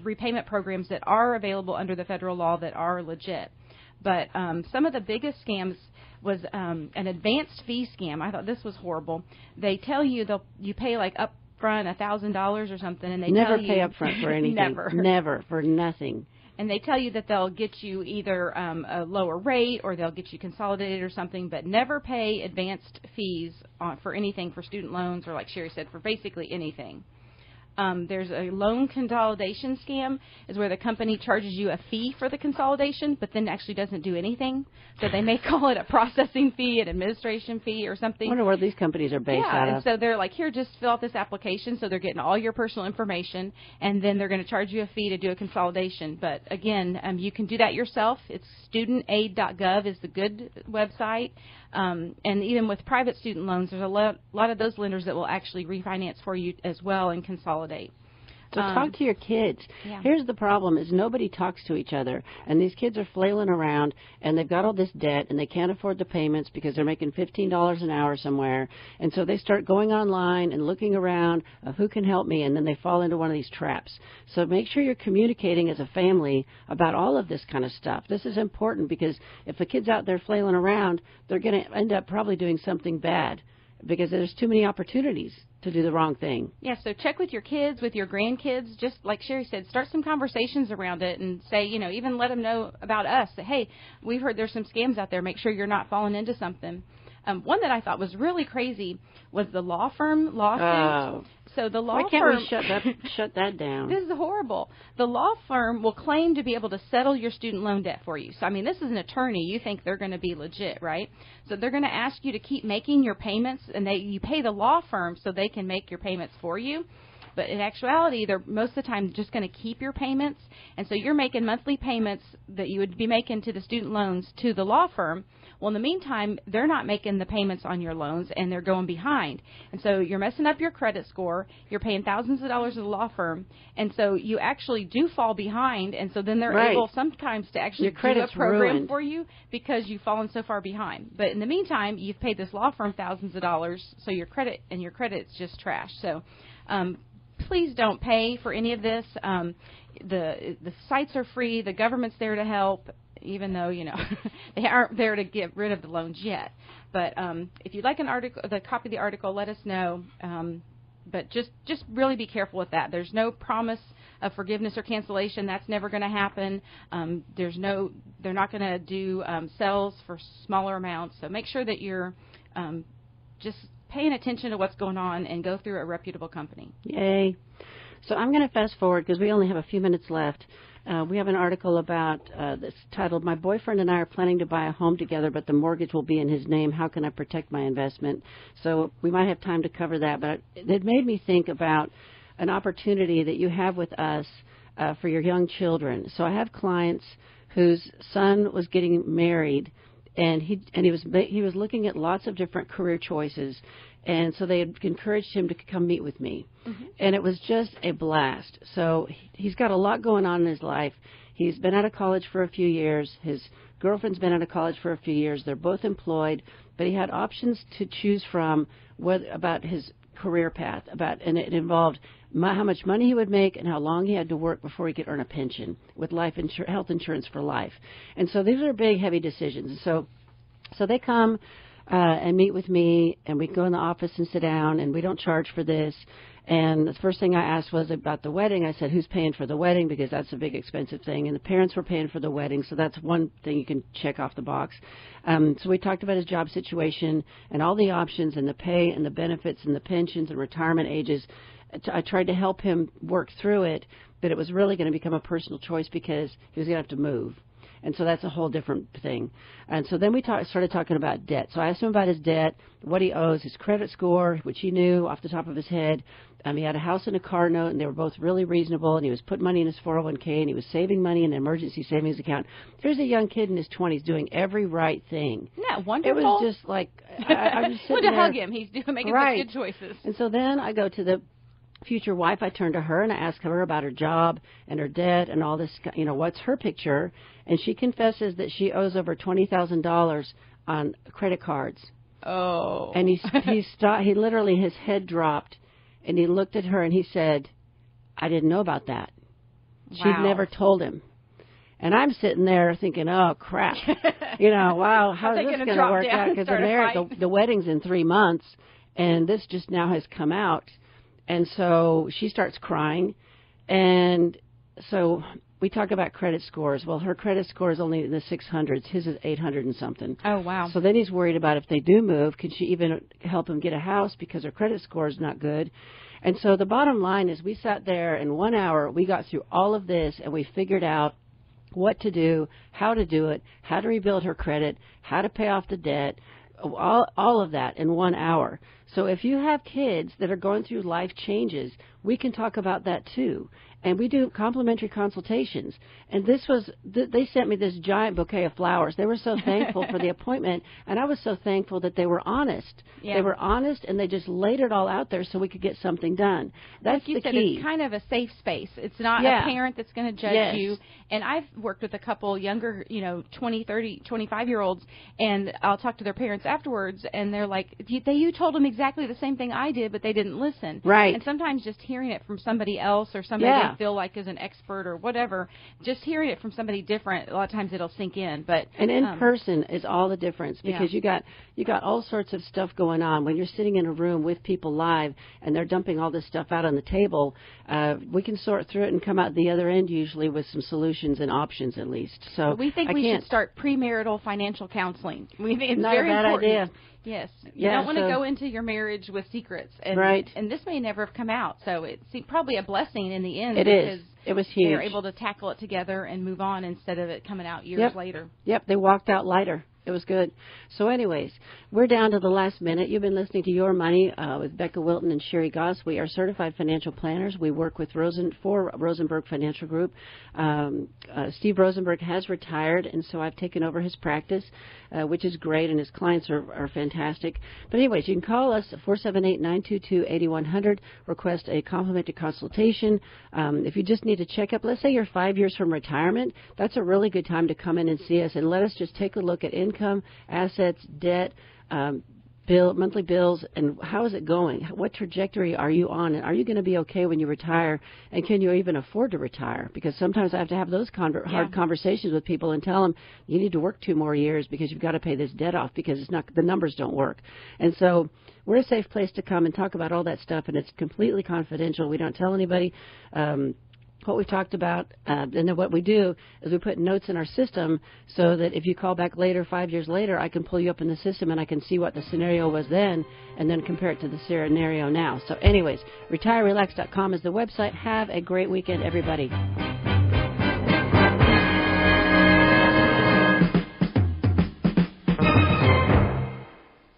repayment programs that are available under the federal law that are legit. But some of the biggest scams was an advanced fee scam. I thought this was horrible. They tell you you pay like up front $1,000 or something, and they never tell you pay up front for anything. Never for nothing. And they tell you that they'll get you either a lower rate or they'll get you consolidated or something, but never pay advanced fees for anything, for student loans, or like Sherri said, for basically anything. There's a loan consolidation scam, is where the company charges you a fee for the consolidation, but then actually doesn't do anything. So they may call it a processing fee, an administration fee, or something. I wonder where these companies are based out of. And so they're like, here, just fill out this application. So they're getting all your personal information, and then they're going to charge you a fee to do a consolidation. But again, you can do that yourself. It's studentaid.gov is the good website. And even with private student loans, there's a lot of those lenders that will actually refinance for you as well and consolidate. So talk to your kids. Yeah. Here's the problem is nobody talks to each other. And these kids are flailing around, and they've got all this debt, and they can't afford the payments because they're making $15 an hour somewhere. And so they start going online and looking around of who can help me, and then they fall into one of these traps. So make sure you're communicating as a family about all of this kind of stuff. This is important because if a kid's out there flailing around, they're going to end up probably doing something bad because there's too many opportunities to do the wrong thing. Yeah, so check with your kids, with your grandkids. Just like Sherri said, start some conversations around it and say, even let them know about us. Say, hey, we've heard there's some scams out there. Make sure you're not falling into something. One that I thought was really crazy was the law firm lawsuit. So the law firm... Why can't we shut that down? This is horrible. The law firm will claim to be able to settle your student loan debt for you. So, this is an attorney. You think they're going to be legit, right? So they're going to ask you to keep making your payments, and you pay the law firm so they can make your payments for you. But in actuality, they're most of the time just going to keep your payments. And so you're making monthly payments that you would be making to the student loans to the law firm. Well, in the meantime, they're not making the payments on your loans, and they're going behind. And so you're messing up your credit score. You're paying thousands of dollars to the law firm. And so you actually do fall behind. And so then they're able sometimes to actually do a program for you because you've fallen so far behind. But in the meantime, you've paid this law firm thousands of dollars, so your credit's just trash. So please don't pay for any of this. The sites are free. The government's there to help, even though, they aren't there to get rid of the loans yet. But if you'd like the copy of the article, let us know. But just really be careful with that. There's no promise of forgiveness or cancellation. That's never going to happen. They're not going to do sales for smaller amounts. So make sure that you're just paying attention to what's going on and go through a reputable company. Yay. So I'm going to fast forward because we only have a few minutes left. We have an article about that's titled, "My boyfriend and I are planning to buy a home together, but the mortgage will be in his name. How can I protect my investment?" So we might have time to cover that, but it made me think about an opportunity that you have with us for your young children. So I have clients whose son was getting married, and he was looking at lots of different career choices, and so they had encouraged him to come meet with me. Mm-hmm. And it was just a blast. So he's got a lot going on in his life. He's been out of college for a few years. His girlfriend's been out of college for a few years. They're both employed, but he had options to choose from about his career path, and it involved how much money he would make and how long he had to work before he could earn a pension with health insurance for life. And so these are big, heavy decisions. So they come and meet with me, and we go in the office and sit down, and we don't charge for this. And the first thing I asked was about the wedding. I said, who's paying for the wedding? Because that's a big expensive thing. And the parents were paying for the wedding, so that's one thing you can check off the box. So we talked about his job situation and all the options and the pay and the benefits and the pensions and retirement ages. I tried to help him work through it, but it was really going to become a personal choice because he was going to have to move. And so that's a whole different thing. And so then we started talking about debt. So I asked him about his debt, what he owes, his credit score, which he knew off the top of his head. He had a house and a car note, and they were both really reasonable, and he was putting money in his 401k, and he was saving money in an emergency savings account. Here's a young kid in his 20s doing every right thing. Isn't that wonderful? It was just like, I was sitting there. to hug him. He's making some good choices. And so then I go to the future wife. I turned to her and I asked her about her job and her debt and all this, what's her picture? And she confesses that she owes over $20,000 on credit cards. Oh. And he stopped. He literally, his head dropped, and he looked at her and he said, "I didn't know about that." Wow. She'd never told him. And I'm sitting there thinking, oh, crap. Wow, how is this going to work out? Because the wedding's in 3 months, and this just now has come out. And so she starts crying, and so we talk about credit scores. Well, her credit score is only in the 600s. His is 800 and something. Oh, wow. So then he's worried about if they do move, can she even help him get a house because her credit score is not good. And so the bottom line is we sat there in 1 hour. We got through all of this, and we figured out what to do, how to do it, how to rebuild her credit, how to pay off the debt, all of that in 1 hour. So if you have kids that are going through life changes, we can talk about that too. And we do complimentary consultations. And this was, they sent me this giant bouquet of flowers. They were so thankful for the appointment, and I was so thankful that they were honest. Yeah. They were honest, and they just laid it all out there so we could get something done. That's like you the said, key. It's kind of a safe space. It's not a parent that's going to judge you. And I've worked with a couple younger, 20, 30, 25-year-olds, and I'll talk to their parents afterwards, and they're like, you told them exactly the same thing I did, but they didn't listen. Right. And sometimes just hearing it from somebody else or somebody they feel like is an expert or whatever, just hearing it from somebody different, a lot of times it'll sink in. And in person is all the difference, because you got all sorts of stuff going on. When you're sitting in a room with people live and they're dumping all this stuff out on the table, we can sort through it and come out the other end usually with some solutions and options at least. So we think we should start premarital financial counseling. We think it's not very a bad important. idea. Yes. You don't want to go into your marriage with secrets. And this may never have come out. So it's probably a blessing in the end. It is. It was huge. They're able to tackle it together and move on instead of it coming out years later. Yep. They walked out lighter. It was good. So anyways, we're down to the last minute. You've been listening to Your Money with Becca Wilton and Sherri Goss. We are certified financial planners. We work with Rosenberg Financial Group. Steve Rosenberg has retired, and so I've taken over his practice, which is great, and his clients are fantastic. But anyways, you can call us at 478-922-8100, request a complimentary consultation. If you just need a checkup, let's say you're 5 years from retirement, that's a really good time to come in and see us and let us just take a look at income, assets, debt, monthly bills, and how is it going? What trajectory are you on? And are you going to be okay when you retire? And can you even afford to retire? Because sometimes I have to have those hard conversations with people and tell them you need to work 2 more years because you've got to pay this debt off because the numbers don't work. And so we're a safe place to come and talk about all that stuff, and it's completely confidential. We don't tell anybody what we've talked about, and then what we do is we put notes in our system so that if you call back later, 5 years later, I can pull you up in the system and I can see what the scenario was then and then compare it to the scenario now. So anyways, retirerelax.com is the website. Have a great weekend, everybody.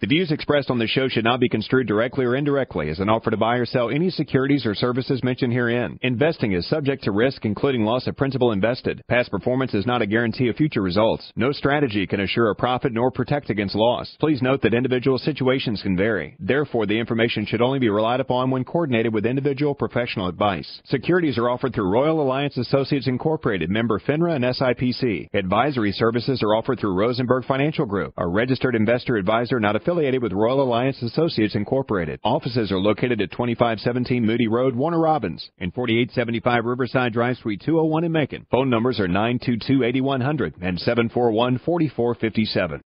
The views expressed on the show should not be construed directly or indirectly as an offer to buy or sell any securities or services mentioned herein. Investing is subject to risk, including loss of principal invested. Past performance is not a guarantee of future results. No strategy can assure a profit nor protect against loss. Please note that individual situations can vary. Therefore, the information should only be relied upon when coordinated with individual professional advice. Securities are offered through Royal Alliance Associates Incorporated, member FINRA and SIPC. Advisory services are offered through Rosenberg Financial Group, a registered investor advisor not affiliated with Royal Alliance Associates Incorporated. Offices are located at 2517 Moody Road, Warner Robins, and 4875 Riverside Drive, Suite 201 in Macon. Phone numbers are 922-8100 and 741-4457.